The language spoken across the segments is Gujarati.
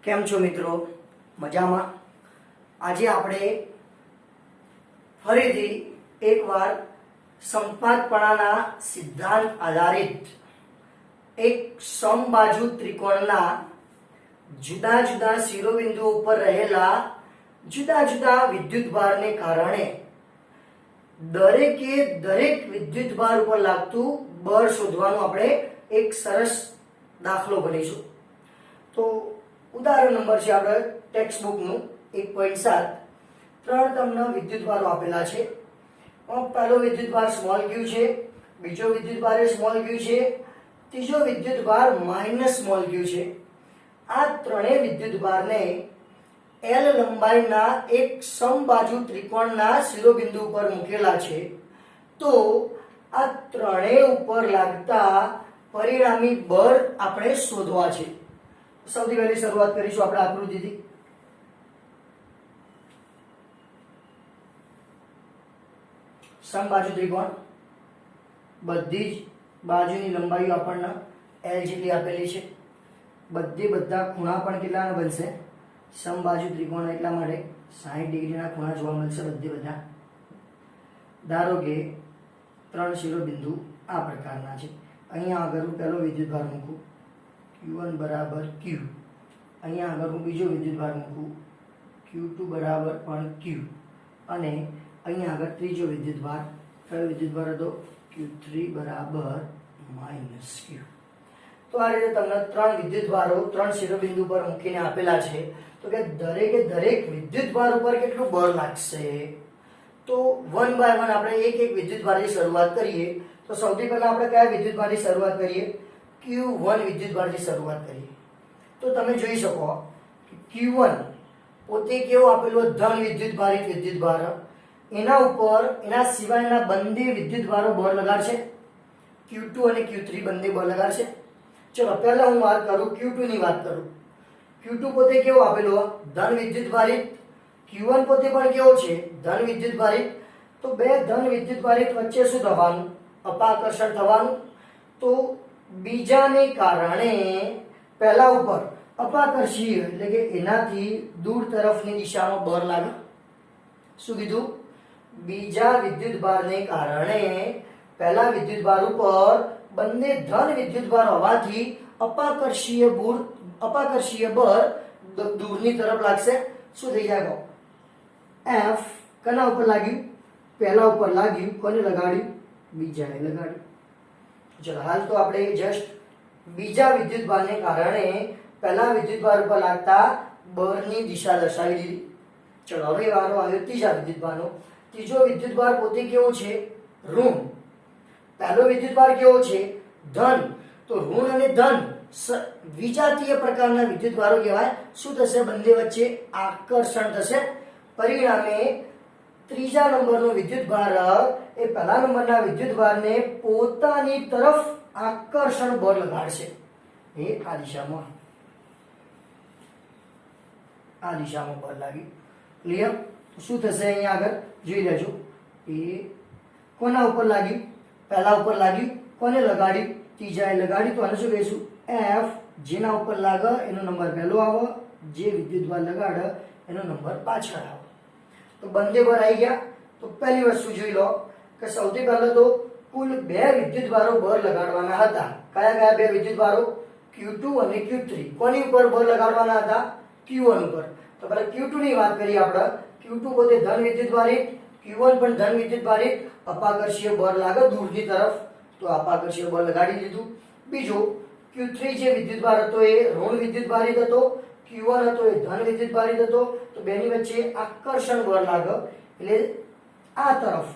કેમ છો મિત્રો? મજામાં? આજે આપણે ફરીથી એકવાર સંપાતપણાના સિદ્ધાંત આધારિત એક સમબાજુ ત્રિકોણના જુદા જુદા શિરોબિંદુઓ ઉપર રહેલા જુદા જુદા વિદ્યુતભારને કારણે દરેકે દરેક વિદ્યુતભાર ઉપર લાગતું બળ શોધવાનું આપણે એક સરસ દાખલો ગણીશું. તો ઉદાહરણ નંબર છે આપણે ટેક્સ્ટ બુકનું 1.7. ત્રણ તમને વિદ્યુતભારો આપેલા છે. પહેલો વિદ્યુતભાર સ્મોલ ક્યુ છે, બીજો વિદ્યુતભાર એ સ્મોલ ક્યુ છે, ત્રીજો વિદ્યુતભાર માઇનસ સ્મોલ ક્યુ છે. આ ત્રણેય વિદ્યુતભારને L લંબાઈના એક સમબાજુ ત્રિકોણના શિરોબિંદુ ઉપર મૂકેલા છે. તો આ ત્રણેય ઉપર લાગતા પરિણામી બળ આપણે શોધવા છે. સૌથી પહેલી શરૂઆત કરીશું આપણે આકૃતિથી. સમબાજુ ત્રિકોણ, બધી જ બાજુની લંબાઈઓ આપણને L જેટલી આપેલી છે. બધા ખૂણા પણ કેટલાના બનશે? સમબાજુ ત્રિકોણ એટલા માટે 60 ડિગ્રીના ખૂણા જોવા મળશે બધા. ધારો કે ત્રણ શિરોબિંદુ આ પ્રકારના છે. અહીંયા આગળ હું પહેલો વિદ્યુતભાર મૂકું, Q1 બરાબર Q. અહીંયા આગળ હું બીજો વિદ્યુતભાર મૂકું, Q2 બરાબર પણ Q. અને અહીંયા આગળ ત્રીજો વિદ્યુતભાર, કયો વિદ્યુતભાર હતો? Q3 બરાબર માઇનસ Q. તો આ રીતે તમને ત્રણ વિદ્યુતભારો ત્રણ શિરોબિંદુ પર મૂકીને આપેલા છે. તો કે દરેકે દરેક વિદ્યુતભાર ઉપર કેટલું બળ લાગશે? તો વન બાય વન આપણે એક એક વિદ્યુતભારની શરૂઆત કરીએ. તો સૌથી પહેલા આપણે કયા વિદ્યુતભારની શરૂઆત કરીએ? Q1 વિદ્યુતભારની શરૂઆત કરીએ. તો તમે જોઈ શકો કે Q1 પોતે કેવો આપેલો? ધન વિદ્યુતભારિત વિદ્યુતભાર. એના ઉપર એના સિવાયના બંને વિદ્યુતભારો બળ લગાડશે. Q2 અને Q3 બંને બળ લગાડશે. ચલો પહેલા હું વાત કરું, Q2 ની વાત કરું. Q2 પોતે કેવો આપેલો? ધન વિદ્યુતભારિત. Q1 પોતે પણ કેવો છે? ધન વિદ્યુતભારિત. તો બે ધન વિદ્યુતભારિત વચ્ચે શું થવાનું? અપાકર્ષણ થવાનું. તો બીજાને કારણે પહેલા ઉપર અપાકર્ષીય એટલે કે એનાથી દૂર તરફની દિશામાં બળ લાગે. શું કીધું? બીજા વિદ્યુતભારને કારણે પહેલા વિદ્યુતભાર ઉપર બંને ધન વિદ્યુતભાર હોવાથી અપાકર્ષીય બળ દૂરની તરફ લાગશે. શું થઈ જાય? F કના ઉપર લાગ્યું? પહેલા ઉપર લાગ્યું. કોને લગાડ્યું? બીજાને લગાડ્યું. ચલો હાલ તો આપણે જસ્ટ બીજા વિદ્યુતભારને કારણે પહેલા વિદ્યુતભાર ઉપર લાગતા બળની દિશા દર્શાવી દીધી. ચલો હવે વારો આવ્યો ત્રીજા વિદ્યુતભારનો. ત્રીજો વિદ્યુતભાર પોતે કેવો છે? ઋણ. પહેલો વિદ્યુતભાર કેવો છે? ધન. તો ઋણ અને ધન વિજાતીય પ્રકારના વિદ્યુતભારો કહેવાય. શું થશે? બંને વચ્ચે આકર્ષણ થશે. પરિણામે ત્રીજા નંબરનો વિદ્યુતભાર એ પહેલા નંબરના વિદ્યુતભારને પોતાની તરફ આકર્ષણ બળ લગાડશે. એ આ દિશામાં બળ લાગ્યું. ક્લિયર? શું થશે? અહીંયા આગળ જોઈ લેજો. એ કોના ઉપર લાગ્યું? પહેલા ઉપર લાગ્યું. કોને લગાડ્યું? ત્રીજાએ લગાડ્યું. તો આને શું કહીશું? F. જેના ઉપર લાગે એનો નંબર પહેલો આવે, જે વિદ્યુતભાર લગાડે એનો નંબર પાછળ આવે. તો બંને બળ આવી ગયા. તો પહેલી વસ્તુ જોઈ લો કે સૌથી પહેલા તો કુલ બે વિદ્યુતભારો બળ લગાડવાના હતા. કયા કયા બે વિદ્યુતભારો? Q2 અને Q3. કોની ઉપર બળ લગાડવાના હતા? Q1 ઉપર. તો પહેલા Q2 ની વાત કરીએ આપણે. Q2 પોતે ધન વિદ્યુતભારિત, Q1 પણ ધન વિદ્યુતભારિત. અપાકર્ષીય બળ લાગે દૂરની તરફ, તો અપાકર્ષીય બળ લગાડી દીધું. બીજો Q3 જે વિદ્યુતભાર હતો એ ઋણ વિદ્યુતભારિત હતો. Q1 હતો એ ધન વિદ્યુતભારિત હતો. તો બેની વચ્ચે આકર્ષણ બળ લાગે એટલે આ તરફ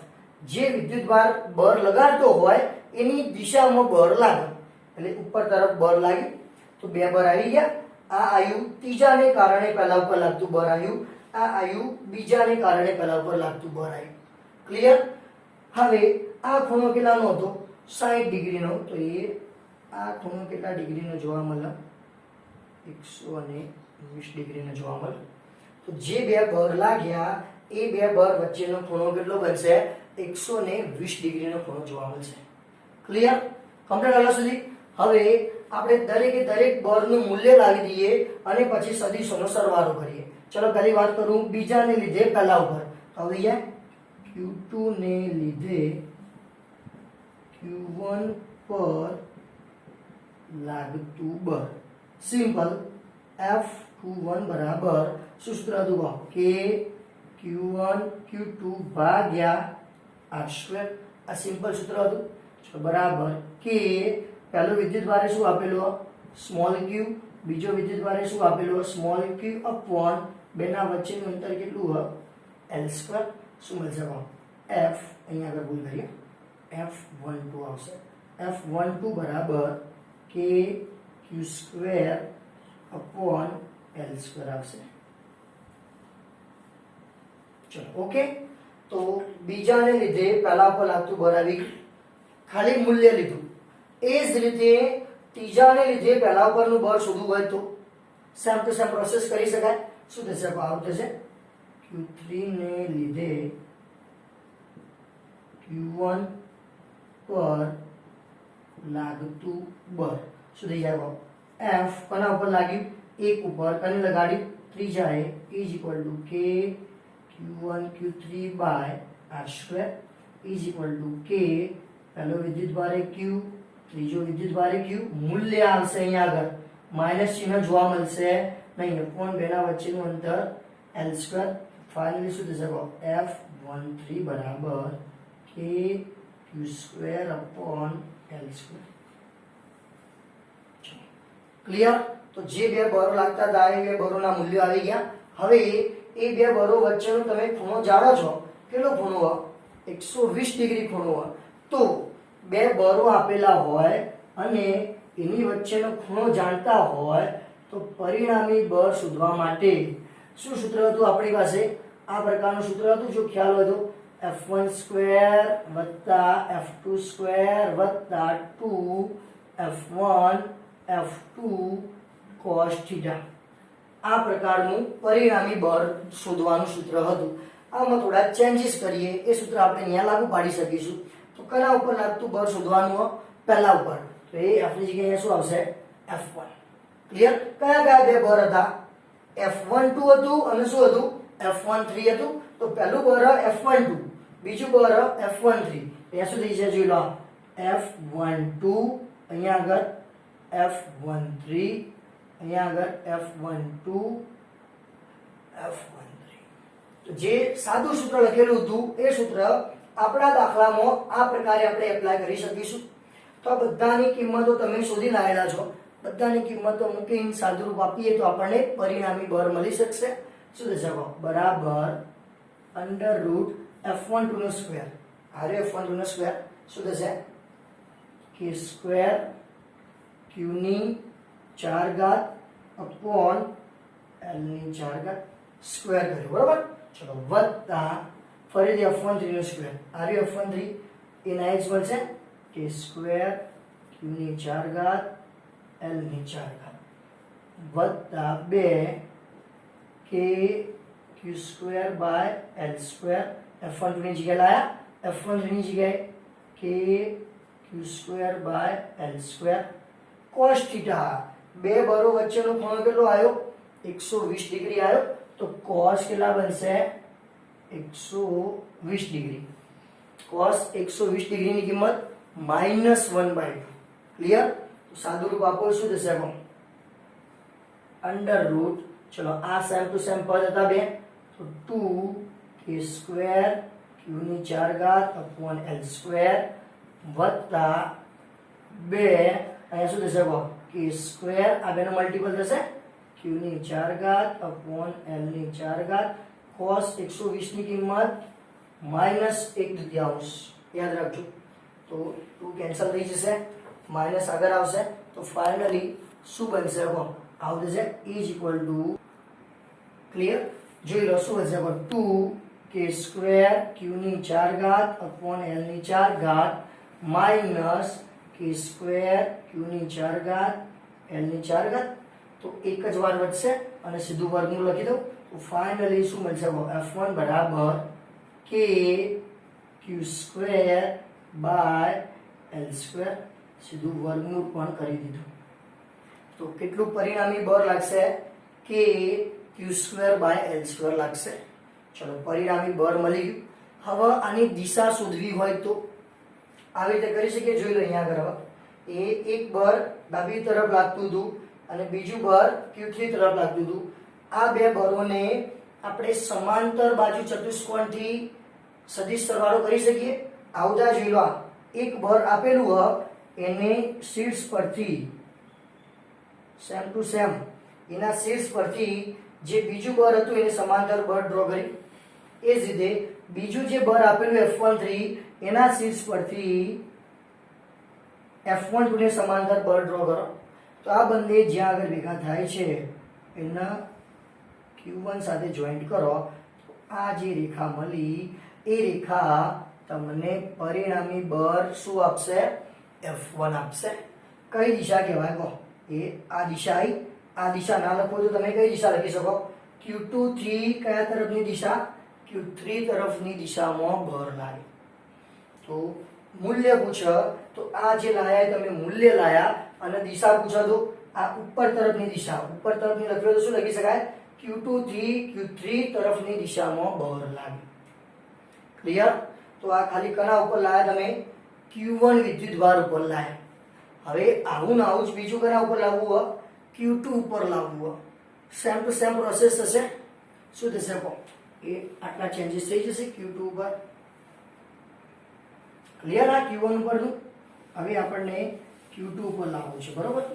જે વિદ્યુતભાર બળ લગાડતો હોય એની દિશામાં બળ લાગે એટલે ઉપર તરફ બળ લાગ્યું. તો બે બળ આવી ગયા. આ આવ્યું ત્રીજાને કારણે પહેલા ઉપર લાગતું બળ આવ્યું. આ આવ્યું બીજાને કારણે પહેલા ઉપર લાગતું બળ આવ્યું. ક્લિયર? હવે આ ખૂણો કેટલાનો હતો? 60 ડિગ્રીનો. તો એ આ ખૂણો કેટલા ડિગ્રીનો જોવા મળે? 120 ડિગ્રીનો જોવા મળે. તો જે બે બળ લાગ્યા એ બે બળ વચ્ચેનો ખૂણો કેટલો બનશે? 120 ડિગ્રીનો ખૂણો જોવા મળશે. ક્લિયર? કમ્પ્લીટ? આટલા સુધી. હવે આપણે દરેકે દરેક બળનું મૂલ્ય લાવી દઈએ અને પછી સદિશોનો સરવાળો કરીએ. ચલો પહેલી વાત કરું બીજાને લીધે પહેલા ઉપર. તો હવે જાય Q2 ને લીધે Q1 પર લાગતું બળ. સિમ્પલ. F21 બરાબર શું સૂત્ર હતું કે Q1 Q2 ભાગ્યા R². આ સિમ્પલ સૂત્ર હતું. તો બરાબર કે પહેલો વિદ્યુતભારે શું આપેલું સ્મોલ q, બીજો વિદ્યુતભારે શું આપેલું સ્મોલ q અપોન બેના વચ્ચેનું અંતર કેટલું હોય L². શું મળશે F અહીંયા આગળ ભૂલ કરીએ F12 આવશે. F12 બરાબર કે Q² અપોન L² આવશે. ચલો ઓકે. તો બીજાને લીધે પહેલા પર લાગતું બળ આવી ખાલી મૂલ્ય લીધું. એ જ રીતે ત્રીજાને લીધે પહેલા ઉપરનું બળ શોધવું હોય તો સેમ ટુ સેમ પ્રોસેસ કરી શકાય. શું થશે આવું થશે Q3 ને લીધે Q1 પર લાગતું બળ શું થઈ જાય F કોના ઉપર લાગ્યું એક ઉપર કને લગાડ્યું ત્રીજાએ is equal to K Q1 Q3 by R² is equal to K પહેલો વિદ્યુતભારે Q, ત્રીજો વિદ્યુતભારે Q, મૂલ્ય આવશે અહીંયા આગળ માઈનસ ચિહ્ન જોવા મળશે નહીં અપોન બેના વચ્ચેનું અંતર L². ફાઇનલી શું થશે F13 બરાબર K Q² upon L². Clear. તો જે બે બળો લાગતા હતા એ બે બળોના મૂલ્યો આવી ગયા. હવે એ બે બળો વચ્ચેનો તમે ખૂણો જાણો છો કેટલો ખૂણો હોય 120 ડિગ્રી ખૂણો હોય. તો બે બળો આપેલા હોય અને એની વચ્ચેનો ખૂણો જાણતા હોય તો પરિણામી બળ શોધવા માટે શું સૂત્ર હતું આપણી પાસે આ પ્રકારનું સૂત્ર હતું. જો ખ્યાલ હોય તો F12 વત્તા F22 વત્તા 2F1 F2 cos θ. આ પ્રકારનું પરિણામી બળ શોધવાનું સૂત્ર હતું. આમાં થોડા ચેન્જીસ કરીએ એ સૂત્ર આપણે અહીંયા લાગુ પાડી શકીશું. તો કના ઉપર લાગતું બળ શોધવાનું પહેલા ઉપર. તો એ F ની જગ્યાએ શું આવશે F1. ક્લિયર. કયા કયા બે બળ હતા F12 હતું અને શું હતું F13 હતું. તો પહેલું બળ F12, બીજું બળ F13. અહીંયા શું થઈ જશે જોઈ લો F12 અહીંયા આગળ F13 અહીંયા આગળ F12 F13. તો જે સાદું સૂત્ર લખેલું હતું એ સૂત્ર આપણા દાખલામાં આ પ્રકારે આપણે એપ્લાય કરી શકીશું. તો આ બધાની કિંમતો તમે શોધી લાવેલા છો. બધાની કિંમતો મૂકીને સાદુરૂપ આપીએ તો આપણને પરિણામી બળ મળી શકશે. શું થશે બરાબર અંડર રૂટ F12 નો સ્ક્વેર. આરે F12 નો સ્ક્વેર શું થશે K² Q ની 4 ઘાત અપોન L ની 4 ઘાત સ્ક્વેર કર્યું બરાબર. ચલો વત્તા ફરીથી F13 નો સ્ક્વેર. આરે F13 એના જ બનશે K² Q ની 4 ઘાત L ની 4 ઘાત વત્તા 2 K Q² by L². F12 ની જગ્યાએ લાયા F13 ની જગ્યાએ K Q² by L² cos θ. બે બળો વચ્ચેનો ખૂણો કેટલો આવ્યો 120 ડિગ્રી આવ્યો. તો cos કેટલા બનશે 120 ડિગ્રી. cos 120 ડિગ્રીની કિંમત -1/2. ક્લિયર. તો સાદું રૂપ આપો શું થશે અંડર રૂટ. ચલો આ સેમ ટુ સેમ પદ હતા બે. તો 2K² Q ની 4 ઘાત અપોન L² વત્તા 2 અહીંયા શું થશે K² આ બેનો મલ્ટીપલ થશે Q ની 4 ઘાત અપોન L ની 4 ઘાત cos 120 ની કિંમત -1/3. યાદ રાખજો. તો 2 કેન્સલ થઈ જશે માઈનસ આગળ આવશે. તો ફાઇનલી શું બનશે આવું થશે ઇઝ ઇક્વલ ટુ ક્લિયર. જોઈ લો શું હશે 2K² Q ની 4 ઘાત અપોન L ની 4 ઘાત માઈનસ K² Q ની 4 ઘાત L ની 4 ઘાત. તો એક જ વાર વધશે અને સીધું વર્ગમૂળ લખી દઉં. તો ફાઇનલી શું મળશે F1 બરાબર K Q² બાય L². સીધું વર્ગમૂળ પણ કરી દીધું. તો કેટલું પરિણામી બળ લાગશે કે Q²/L² લાગશે. ચલો પરિણામી બળ મળી ગયું. હવે આની દિશા શોધવી હોય તો આવી રીતે કરી શકીએ. જોઈ લો અહીંયા આગળ હવે એક બળ ડાબી તરફ લાગતું હતું અને બીજું બળ Q3 તરફ લાગતું હતું. આ બે બળોને આપણે સમાંતર બાજુ ચતુષ્કોણથી સદિશ સરવાળો કરી શકીએ. આવતા જોઈ લો, એક બળ આપેલું હોય એને શીર્ષ પરથી સેમ ટુ સેમ એના શીર્ષ પરથી જે બીજું બળ હતું એને સમાંતર બળ ડ્રો કરી. એ જ રીતે બીજું જે બળ આપેલું F13 એના શીર્ષ પરથી F12 ને સમાંતર બળ ડ્રો કરો. તો આ બંને જ્યાં આગળ ભેગા થાય છે એના Q1 સાથે જોઈન્ટ કરો. આ જે રેખા મળી એ રેખા તમને પરિણામી બળ શું આપશે? F1 આપશે. કઈ દિશા કહેવાય કહો? એ આ દિશા આવી. આ દિશા ના લખો તો તમે કઈ દિશા લખી શકો? Q2 થી કયા તરફની દિશા? Q3 તરફની દિશામાં બળ લાગે. તો મૂલ્ય પૂછો તો આ જે લાયા તમે મૂલ્ય લાયા અને દિશા પૂછો તો આ ઉપર તરફની દિશા, ઉપર તરફની લખ્યો તો શું લખી શકાય? Q2 થી Q3 તરફની દિશામાં બળ લાગે. ક્લિયર? તો આ ખાલી કના ઉપર લાયા તમે? Q1 વિદ્યુતભાર ઉપર લાયા. હવે આવું ને આવું જ બીજું કના ઉપર લાવવું હોય? Q2 ઉપર લાવવું હોય. સેમ ટુ સેમ પ્રોસેસ થશે. શું થશે કહો? એ આટલા ચેન્જીસ થઈ જશે Q2 ઉપર. ક્લિયર? આ Q1 ઉપરનું હવે આપણને Q2 ઉપર લાવવું છે. બરોબર?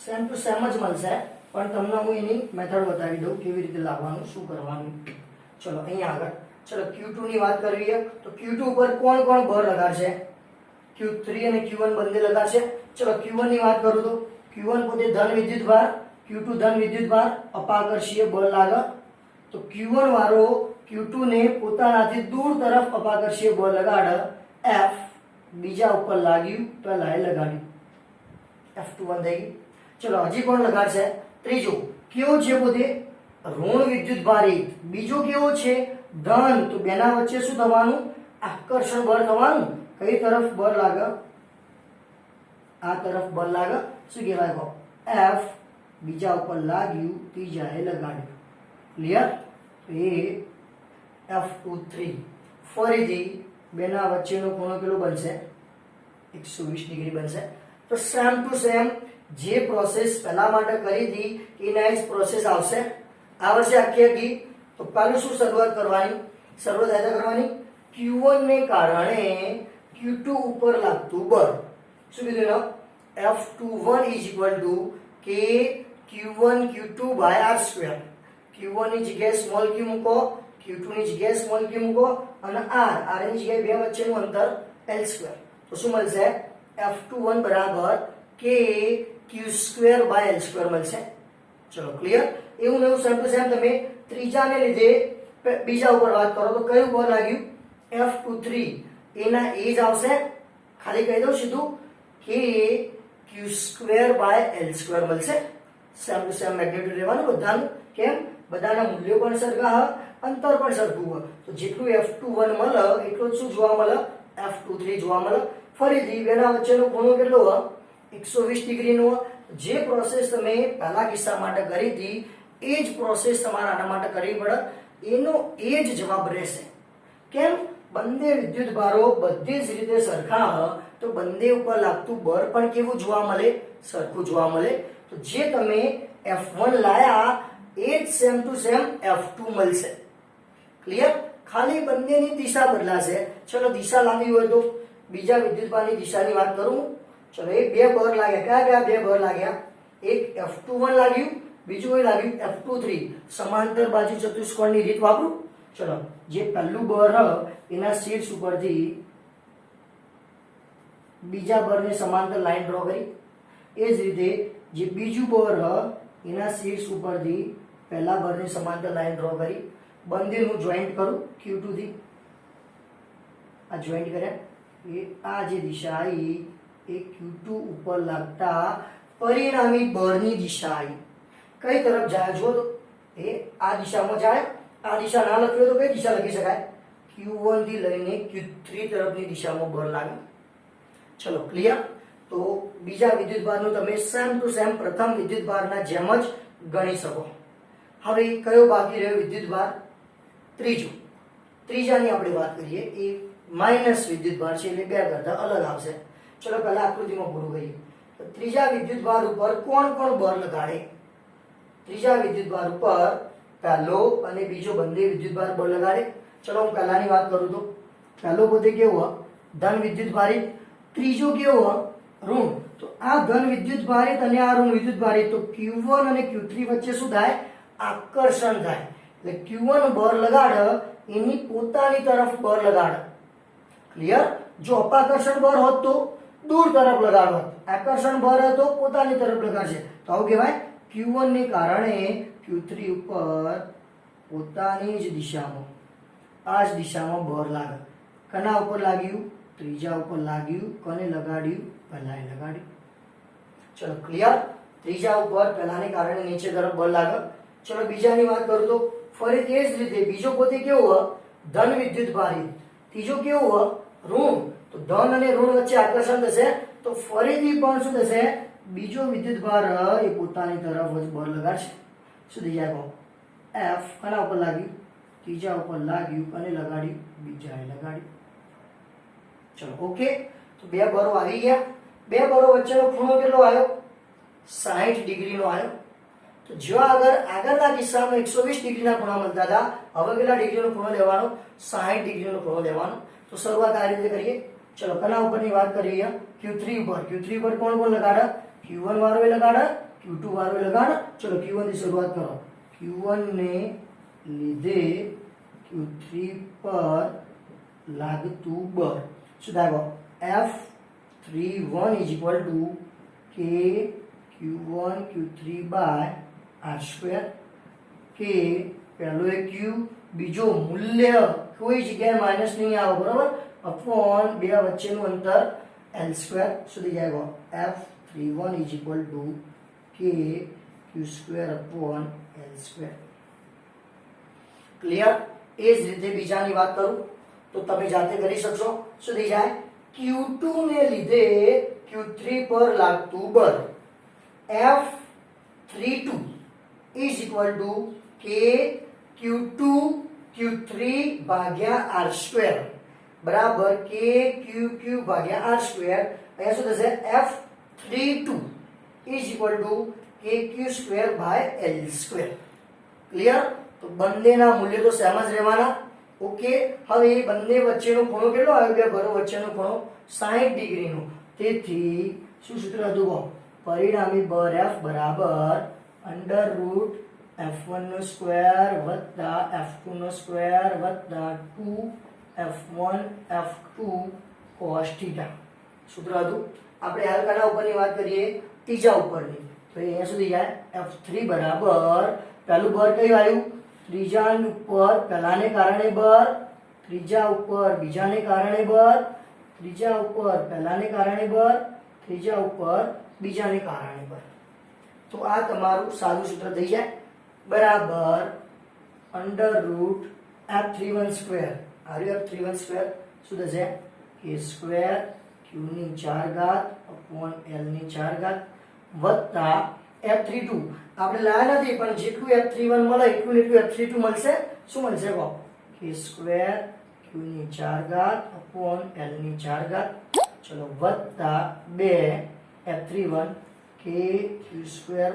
સેમ ટુ સેમ જ મળશે, પણ તમને હું એની મેથડ બતાવી દઉં કેવી રીતે લાવવાનું, શું કરવાનું. ચલો અહીંયા આગળ ચલો Q2 ની વાત કરવી તો Q2 ઉપર કોણ કોણ બળ લગાડશે? Q3 અને Q1 બંને લગાડશે. ચલો Q1 ની વાત કરું તો Q1 પોતે ધન વિદ્યુતભાર, Q2 ધન વિદ્યુતભાર, અપાકર્ષીય બળ લાગે. તો Q1 વાળો Q2 ને પોતાનાથી દૂર તરફ અપાકર્ષીય બળ લગાડે. F બીજા ઉપર લાગ્યું, પહેલા એ લગાડ્યું, F21 થઈ ગયું. ચલો હજી કોણ લગાડશે? ત્રીજો કેવો છે? પોતે ઋણ વિદ્યુતભાર એક. બીજો કેવો છે? ધન. તો બેના વચ્ચે શું થવાનું? આકર્ષણ બળ થવાનું. કઈ તરફ બળ લાગે? આ તરફ બળ લાગે. શું કહેવાય કહો? F બીજા ઉપર લાગ્યું, ત્રીજા એ લગાડ્યું. ક્લિયર? એ F23. ફરીથી બેના વચ્ચેનો ખૂણો કેટલો બનશે? 120 ડિગ્રી બનશે. તો સેમ ટુ સેમ જે પ્રોસેસ પહેલા માટે કરી હતી એના જ પ્રોસેસ આવશે. આવશે આખી આખી. તો પહેલું શું શરૂઆત કરવાની? શરૂઆત કરવાની Q1 ને કારણે Q2 ઉપર લાગતું બળ. શું કીધું એનો? F21 is equal to K Q1 Q2/R². Q1 ની જગ્યાએ સ્મોલ q મૂકો, Q2 ની જગ્યાએ સ્મોલ q મૂકો અને R ની જગ્યાએ બે વચ્ચેનું અંતર L². તો શું મળશે? F21 બરાબર K Q²/L² મળશે. ચલો ક્લિયર? એવું ને એવું સેમ ટુ સેમ તમે ત્રીજાને લીધે બીજા ઉપર વાત કરો તો કયું બળ લાગ્યું? F23. એના એ જ આવશે. ખાલી કહી દઉં સીધું કે Q²/L² મળશે. સેમ ટુ સેમ મેગ્નિટ્યુડ રહેવાનું બધાનું. કેમ? બધાના મૂલ્યો પણ સરખા હોય, અંતર પણ સરખું હોય. તો જેટલું F21 મળે એટલું જ શું જોવા મળે? F23 જોવા મળે. ફરીથી બેના વચ્ચેનો ખૂણો કેટલો હોય? 120 ડિગ્રીનો. જે પ્રોસેસ તમે પહેલા કિસ્સા માટે કરી હતી એ જ પ્રોસેસ તમારે આના માટે કરવી પડે. એનો એ જ જવાબ રહેશે. કેમ? બંને વિદ્યુતભારો બધી જ રીતે સરખા હોય તો બંને ઉપર લાગતું બળ પણ કેવું જોવા મળે? સરખું જોવા મળે. તો જે તમે F1 લાયા એ જ સેમ ટુ સેમ F2 મળશે. ક્લિયર? ખાલી બંનેની દિશા બદલાશે. ચલો દિશા લાગી હોય તો બીજા વિદ્યુતભારની દિશાની વાત કરું. ચલો એ બે બળ લાગ્યા. કયા કયા બે બળ લાગ્યા? એક F21 લાગ્યું, બીજું કઈ લાગ્યું? F23. સમાંતર બાજુ ચતુષ્કોણની રીત વાપરું. ચલો જે પહેલું બળ એના શીર્ષ ઉપરથી બીજા બળને સમાંતર લાઈન ડ્રો કરી. એ જ રીતે જે બીજું બળ એના શીર્ષ ઉપરથી પહેલા બળની સમાંતર લાઈન ડ્રો કરી. બંનેનું જોઈન્ટ કરું Q2 થી. આ જોઈન્ટ કર્યા. એ આ જે દિશા આવી એ Q2 ઉપર લાગતા પરિણામી બળની દિશા આવી. કઈ તરફ જાય? જો તો એ આ દિશામાં જાય. આ દિશા ના લખ્યો તો કઈ દિશા લખી શકાય? Q1 થી લઈને Q3 તરફની દિશામાં બળ લાગે. ચલો ક્લિયર. તો બીજા વિદ્યુતભારનું તમે સેમ ટુ સેમ પ્રથમ વિદ્યુતભારના જેમ જ ગણી શકો. હવે કયો બાકી રહ્યો વિદ્યુતભાર? ત્રીજાની આપણે વાત કરીએ. એ માઇનસ વિદ્યુતભાર છે એટલે બે કરતા અલગ આવશે. ચલો પહેલા આકૃતિમાં પૂરું કરીએ. તો ત્રીજા વિદ્યુતભાર ઉપર કોણ કોણ બળ લગાડે? ત્રીજા વિદ્યુતભાર ઉપર પહેલો અને બીજો બંને વિદ્યુતભાર બળ લગાડે. ચલો હું પહેલાની વાત કરું તો પહેલો પોતે કેવો ધન વિદ્યુતભારિત, ત્રીજો કેવો ઋણ. તો આ ધન વિદ્યુતભારિત અને આ ઋણ વિદ્યુતભારિત, તો Q1 અને Q3 વચ્ચે શું થાય? આકર્ષણ થાય. એટલે Q1 બળ લગાડ એની પોતાની તરફ બળ લગાડ. ક્લિયર. જો અપાકર્ષણ બળ હોત તો દૂર તરફ લગાડો, આકર્ષણ બળ હતો પોતાની તરફ લગાડશે. તો આવું કહેવાય Q1 ને કારણે Q3 ઉપર પોતાની જ દિશામાં, આ જ દિશામાં બળ લાગે. કના ઉપર લાગ્યું? ત્રીજા ઉપર લાગ્યું. કોને લગાડ્યું? પહેલાએ લગાડ્યું. ચલો ક્લિયર. ત્રીજા ઉપર પહેલાને કારણે નીચે તરફ બળ લાગે. ચલો બીજાની વાત કરું તો ફરી તે જ રીતે બીજો પોતે કેવો ધન વિદ્યુતભારિત, ત્રીજો કેવો ઋણ. તો ધન અને ઋણ વચ્ચે આકર્ષણ થશે તો ફરીથી પણ શું થશે? બીજો વિદ્યુતભાર એ પોતાની તરફ જ બળ લગાડશે. શું થઈ જાય? F કના ઉપર લાગ્યું? ત્રીજા ઉપર લાગ્યું અને લગાડ્યું, બીજાએ લગાડ્યું. ચલો ઓકે. તો બે બળો આવી ગયા. બે બળો વચ્ચેનો ખૂણો કેટલો આવ્યો? 60 ડિગ્રીનો આવ્યો. તો જો આગળના કિસ્સામાં 120 ડિગ્રીના ખૂણા મળતા હતા, હવે કેટલા ડિગ્રીનો ખૂણો લેવાનો? 60 ડિગ્રીનો ખૂણો લેવાનો. તો શરૂઆત આ રીતે કરીએ. ચલો કના ઉપરની વાત કરીએ? Q3 ઉપર. Q3 ઉપર કોણ કોણ લગાડે? Q1 વાળો લગાડે, Q2 વાળો લગાડે. ચલો Q1 થી શરૂઆત કરો. Q1 ને લીધે Q3 પર લાગતું બળ શું થાય? F31 is equal to K Q1 Q3 by R². K પહેલો એ Q, બીજો મૂલ્ય કોઈ જગ્યાએ માઇનસ નહીં આવે, બરોબર? અપોન બે વચ્ચેનું અંતર L². સુધી જાય. F31 is equal to K Q² upon L². Clear. એ જ રીતે બીજાની વાત કરું તો તમે જાતે કરી શકશો. શું થઈ જાય? Q2 ને લીધે Q3 પર લાગતું બળ F32 is equal to K Q2 Q3 ભાગ્યા R² બરાબર K QQ ભાગ્યા R². અહીંયા શું થશે? F32 is equal to KQ² by L². Clear. તો બંનેના મૂલ્યો તો સેમ જ રહેવાના. ઓકે. હવે બંને વચ્ચેનો ખૂણો કેટલો આવ્યો? બે બળો વચ્ચેનો ખૂણો 60 ડિગ્રીનો. તેથી શું સૂત્ર હતું? પરિણામી બળ F બરાબર √F1² વત્તા F2² વત્તા 2F1 F2 cos θ. સૂત્ર હતું. આપણે હાલ કના ઉપરની વાત કરીએ? ત્રીજા ઉપરની. તો અહીંયા સુધી જાય F3 બરાબર પહેલું બળ કયું આવ્યું? ત્રીજા ઉપર પહેલાને કારણે બળ, ત્રીજા ઉપર બીજાને કારણે બળ, ત્રીજા ઉપર પહેલાને કારણે બળ, ત્રીજા ઉપર બીજાને કારણે બળ. તો આ તમારું સાદું સૂત્ર થઈ જાય બરાબર √F31². આર્યું F31² શું થશે? K² Q ની 4 upon L ની 4 વત્તા F32 આપણે લાયા નથી પણ જેટલું F31 મળે એટલું F32 મળશે. શું મળશે? K² Q ની 4 upon L ની 4. ચલો વત્તા 2 F31 K Q²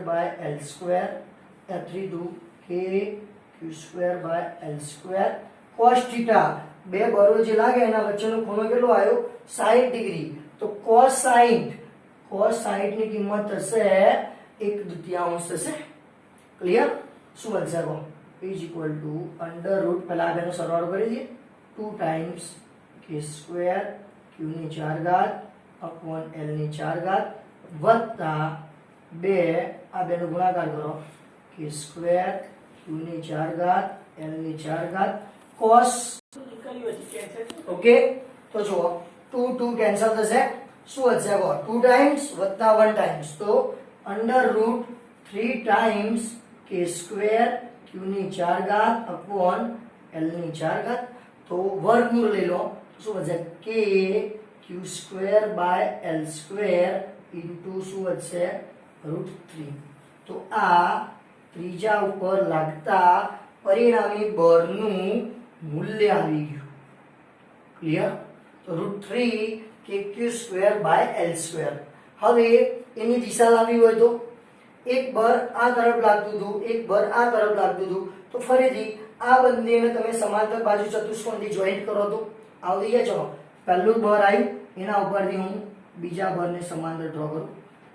by L² F32 K Q² by L² cos θ. બે બળો જે લાગે એના વચ્ચેનો ખૂણો કેટલો આવ્યો? 60 ડિગ્રી. તો cos 60 ની કિંમત થશે 1/2 થશે. ક્લિયર. શું બનશે? is equal to √ પહેલા આગળનો સરવાળો કરી દઈએ. 2 times K² Q ની 4 upon L ની 4 વત્તા 2 આ બેનો ગુણાકાર કરો. K² Q ની 4 L ની 4 cos. ઓકે. તો જુઓ 2 કેન્સલ થશે. શું હશે? 2 times વત્તા 1 times. તો √3 times K² ક્યુ ની 4 ઘાત અપોન એલ ની 4 ઘાત. તો વર્ગમૂળ લઈ લો તો શું વધશે કે Q square by L square into શું વધશે √3. તો આ ત્રીજા ઉપર લાગતા પરિણામી બળનું મૂલ્ય આવી ગયું. ક્લિયર? તો √3 કે Q square by L square. હવે એની દિશા લાવવી હોય તો એક બળ આ તરફ લાગતું હતું, એક બળ આ તરફ લાગતું હતું, તો ફરીથી આ બંનેને તમે સમાંતર બાજુ ચતુષ્કોણથી જોઈન્ટ કરો તો આવડી જાય. ચલો પહેલું બળ આવ્યું એના ઉપરથી હું બીજા બળને સમાંતર ડ્રો કરું.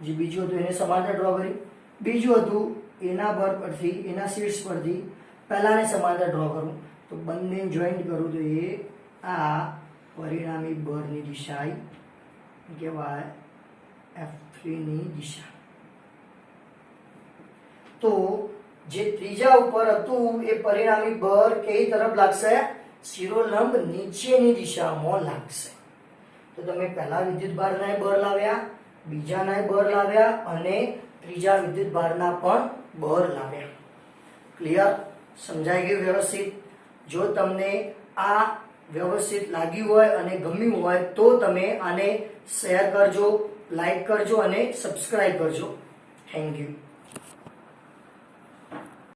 જે બીજું હતું એને સમાંતર ડ્રો કર્યું. બીજું હતું એના બળ પરથી એના શીર્ષ પરથી પહેલાને સમાંતર ડ્રો કરું. તો બંને જોઈન્ટ કરું તો એ આ પરિણામી બળની દિશા કહેવાય F3 ની દિશા. તો જે ત્રીજા ઉપર હતું એ પરિણામી બળ કઈ તરફ લાગશે? શિરોલંબ નીચેની દિશામાં લાગશે. તો તમે પહેલા વિદ્યુતભારના બળ લાવ્યા, બીજાના બળ લાવ્યા અને ત્રીજા વિદ્યુતભારના પણ બળ લાવ્યા. ક્લિયર? સમજાઈ ગયું વ્યવસ્થિત? જો તમને આ વ્યવસ્થિત લાગ્યું હોય અને ગમ્યું હોય તો તમે આને શેર કરજો, લાઈક કરજો અને સબસ્ક્રાઇબ કરજો. Thank you.